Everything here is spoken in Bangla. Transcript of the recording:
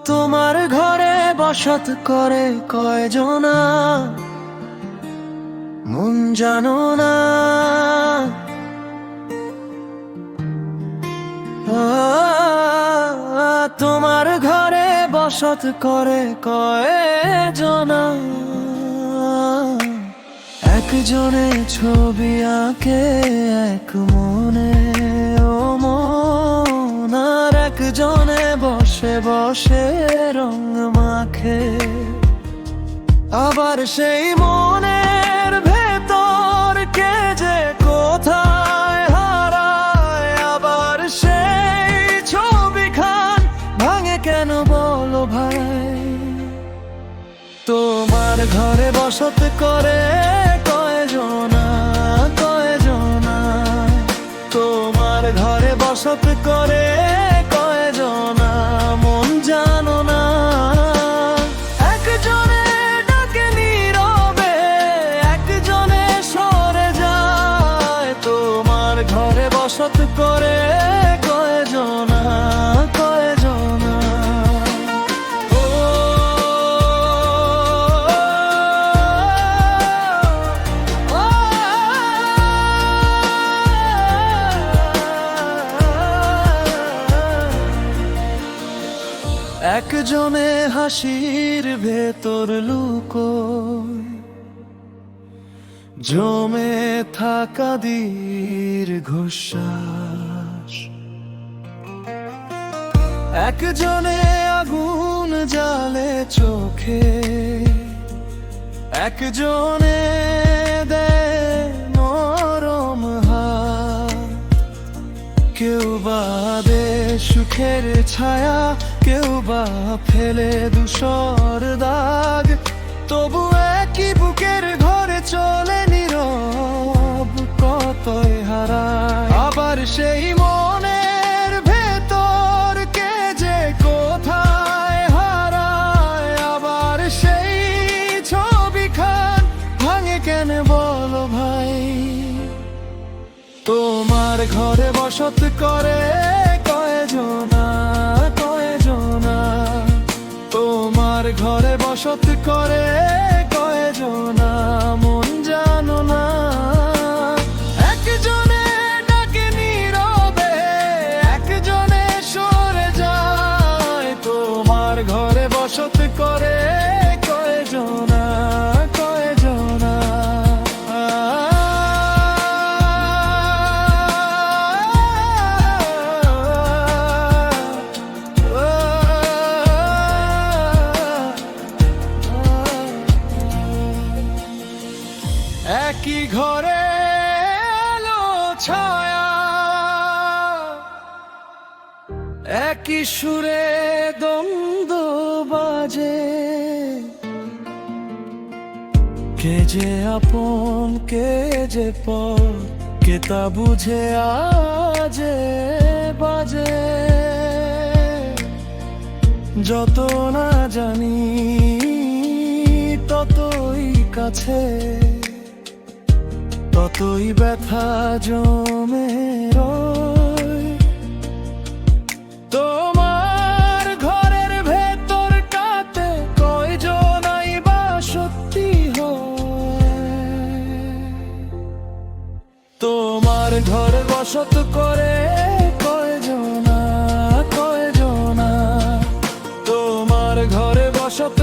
তোমার ঘরে বসত করে কয়জনা, মন জানো না। তোমার ঘরে বসত করে কয়জনা, একজনে ছবি আঁকে এক মনে ও মন, আর একজনে বসে বসে রং মাখে। আবার সেই মনের ভেতর কে যে কোথায় হারায়, আবার সেই ছবিখান ভাঙে কেন বলো ভাই। তোমার ঘরে বসত করে কয়জনা, কয়জনা, তোমার ঘরে বসত করে কয়জনা, মন জানো না। একজনে ডাকে নীরবে, একজনে সরে যায়, তোমার ঘরে বসত করে কয়জনা, কয়জনা। একজনে হাসির ভেতর লুকোয় জমে থাকা দীর্ঘশ্বাস, একজনে আগুন জ্বালে চোখে, একজনে দেয় নরম হাত। কেউ বা দে সুখের ছায়া, কেউ বা ফেলে ধূসর দাগ, তবু একই বুকের ঘরে চলে নীরব কতই হারায়। আবার সেই মনের ভেতর কে যে কোথায় হারায়, আবার সেই ছবিখান ভাঙে কেন বলো ভাই। তোমার ঘরে বসত করে কয়জনা, কয়জনা, তোমার ঘরে বসত করে কয়জনা, মন জানো না। একজনে ডাকে নীরবে, একজনে সরে যায়, তোমার ঘরে বসত করে কয়জনা, কয়জনা। একই ঘরে এলো ছায়া, একই সুরে দ্বন্দ্ব বাজে, কে যে আপন কে যে পর, কে তা বুঝে আজে বাজে। যত না জানি ততই কাছে, ততই ব্যথা জমে রয়। তোমার ঘরের ভেতর কাতে কয়জনাই বা সত্যি হয়। তোমার ঘরে বসত করে কয়জনা, কয়জনা, তোমার ঘরে বসত